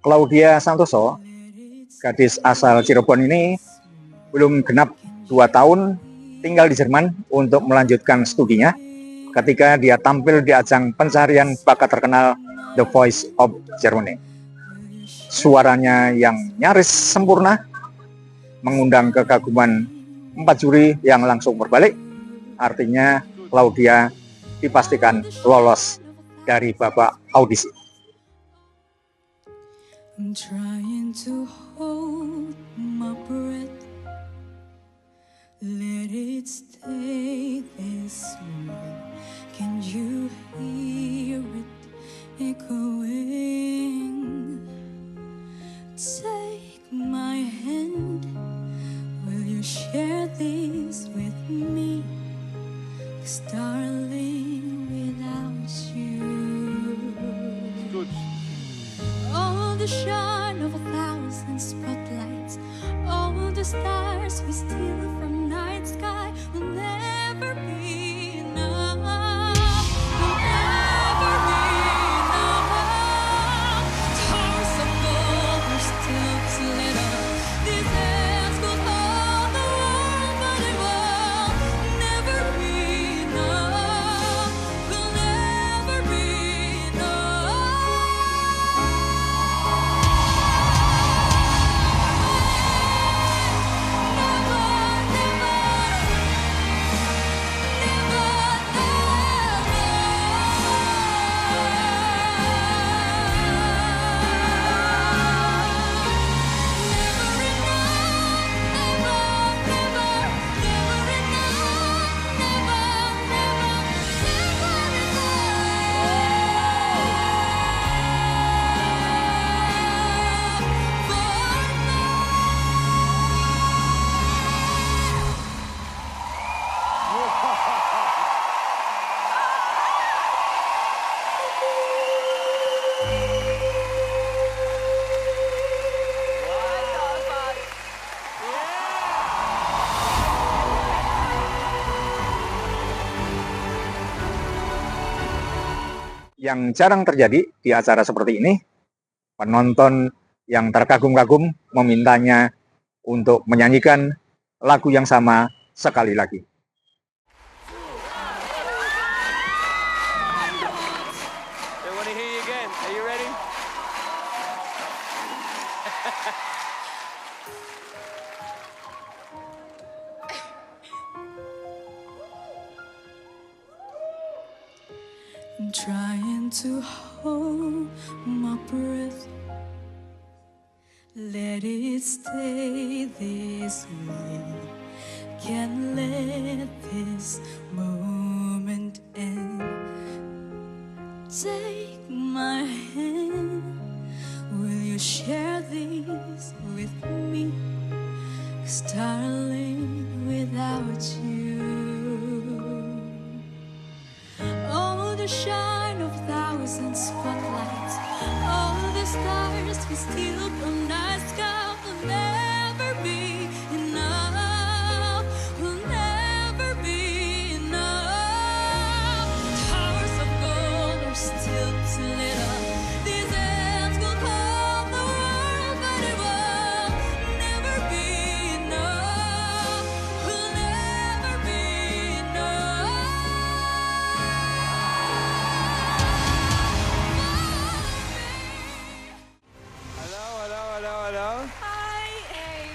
Claudia Santosa, gadis asal Cirebon ini belum genap 2 tahun tinggal di Jerman untuk melanjutkan studinya ketika dia tampil di ajang pencarian bakat terkenal The Voice of Germany. Suaranya yang nyaris sempurna mengundang kekaguman 4 juri yang langsung berbalik. Artinya Claudia dipastikan lolos dari babak audisi. I'm trying to hold my breath, let it stay this way. Can you hear it echoing? Take my hand, will you share this with me? 'Cause darling, without you, Good. all the shine of 1,000 spotlights, all the stars we steal from night sky will never be enough. Will never be enough. Stars of gold are still too little. These hands could hold the world, but it will never be enough. Will never be Yang jarang terjadi di acara seperti ini, penonton yang terkagum-kagum memintanya untuk menyanyikan lagu yang sama sekali lagi. They want to hear you again. Are you ready? I'm trying to hold my breath, let it stay this way. Can't let this moment end. Take my hand, will you share this with me? 'Cause darling, without you, all the shine of 1,000 spotlights, all the stars we steal from night sky will never be enough. Will never be enough. Towers of gold are still too little. These hands will hold the world, but it will never be enough. Will never be enough. Hallo.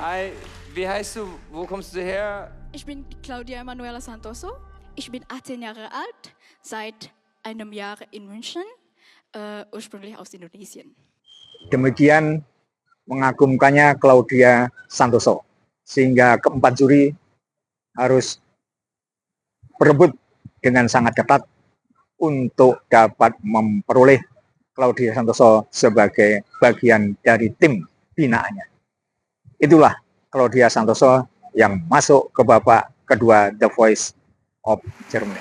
Hi, wie heißt du? Wo kommst du her? Ich bin Claudia Santosa. Ich bin 18 Jahre alt, seit einem Jahr in München, ursprünglich aus Indonesien. Demikian mengagumkannya Claudia Santosa, sehingga keempat juri harus berebut dengan sangat ketat untuk dapat memperoleh Claudia Santosa sebagai bagian dari tim binaannya. Itulah Claudia Santosa yang masuk ke babak kedua The Voice of Germany.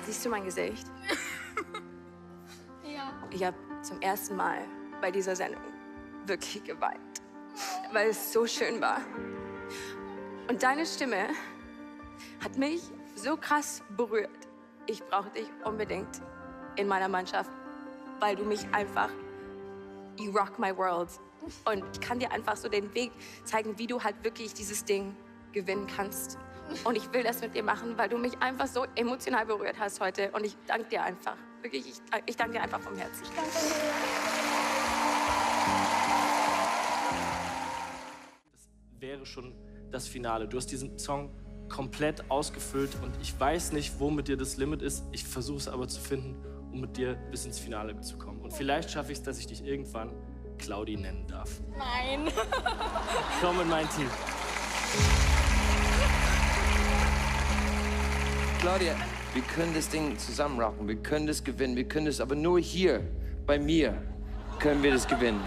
Siehst du mein Gesicht? Ja. Ich habe zum ersten Mal bei dieser Sendung wirklich geweint, weil es so schön war. Und deine Stimme hat mich so krass berührt. Ich brauche dich unbedingt in meiner Mannschaft, weil du mich einfach, you rock my world. Und ich kann dir einfach so den Weg zeigen, wie du halt wirklich dieses Ding gewinnen kannst. Und ich will das mit dir machen, weil du mich einfach so emotional berührt hast heute. Und ich danke dir einfach. Wirklich, ich danke dir einfach vom Herzen. Das wäre schon das Finale. Du hast diesen Song komplett ausgefüllt und ich weiß nicht, wo mit dir das Limit ist. Ich versuche es aber zu finden, um mit dir bis ins Finale zu kommen. Und vielleicht schaffe ich es, dass ich dich irgendwann Claudi nennen darf. Nein. Komm in mein Team. Claudia, wir können das Ding zusammen rocken, wir können das gewinnen, wir können das, aber nur hier, bei mir, können wir das gewinnen.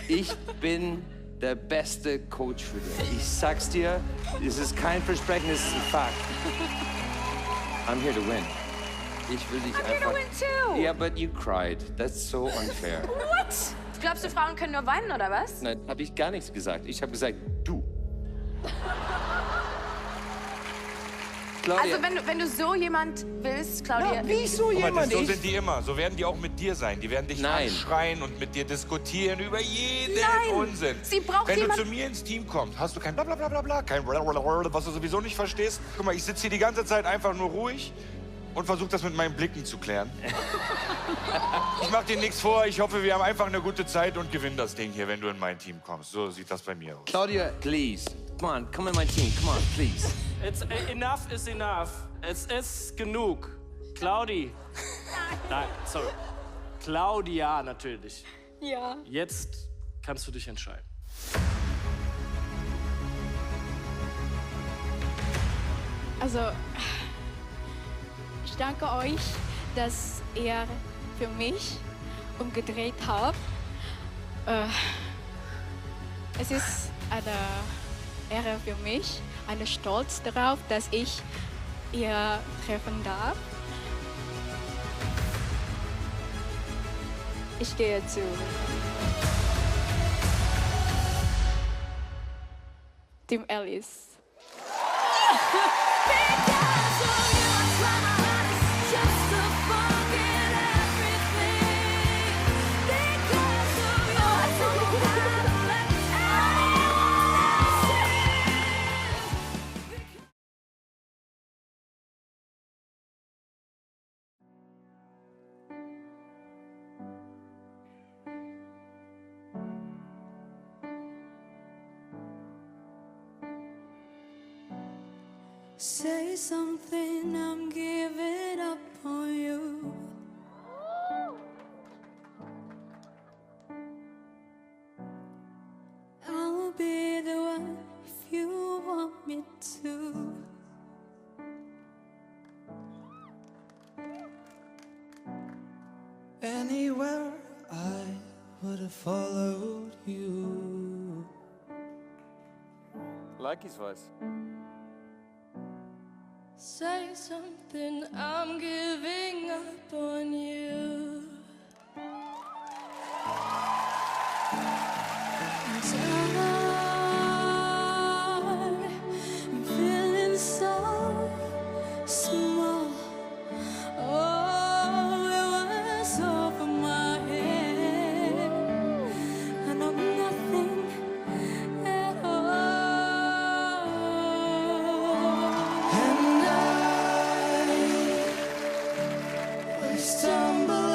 Ich bin der beste Coach für dich. Ich sag's dir, es ist kein Versprechen, es ist ein Fakt. I'm here to win. Ich will dich I'm einfach... here to win too. Yeah, but you cried. That's so unfair. What? Glaubst du, Frauen können nur weinen, oder was? Nein, habe ich gar nichts gesagt. Ich habe gesagt, du. Claudia. Also wenn du so jemand willst, Claudia... Wie so Guck mal, jemand? so sind die immer. So werden die auch mit dir sein. Die werden dich Nein. anschreien und mit dir diskutieren über jeden Nein. Unsinn. Sie braucht Wenn jemand- du zu mir ins Team kommst, hast du kein Blablabla, kein Blablabla, was du sowieso nicht verstehst. Guck mal, ich sitze hier die ganze Zeit einfach nur ruhig und versuche das mit meinen Blicken zu klären. Ich mach dir nichts vor. Ich hoffe, wir haben einfach eine gute Zeit und gewinnen das Ding hier, wenn du in mein Team kommst. So sieht das bei mir aus. Claudia, please. Come on, come in my team. Come on, please. Enough is enough. Es ist genug. Claudi. Nein, sorry. Claudia natürlich. Ja. Jetzt kannst du dich entscheiden. Also, ich danke euch, dass ihr für mich umgedreht habt. Es ist eine Ehre für mich, eine Stolz darauf, dass ich ihr treffen darf. Ich gehe zu Team Alice. Say something, I'm giving up on you. I'll be the one if you want me to. Anywhere I would have followed you. Like his voice. Say something, I'm giving up on you. I'm feeling so small. Oh, it was over my head, and I'm nothing at all. And I stumble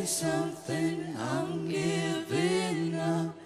say something, I'm giving up.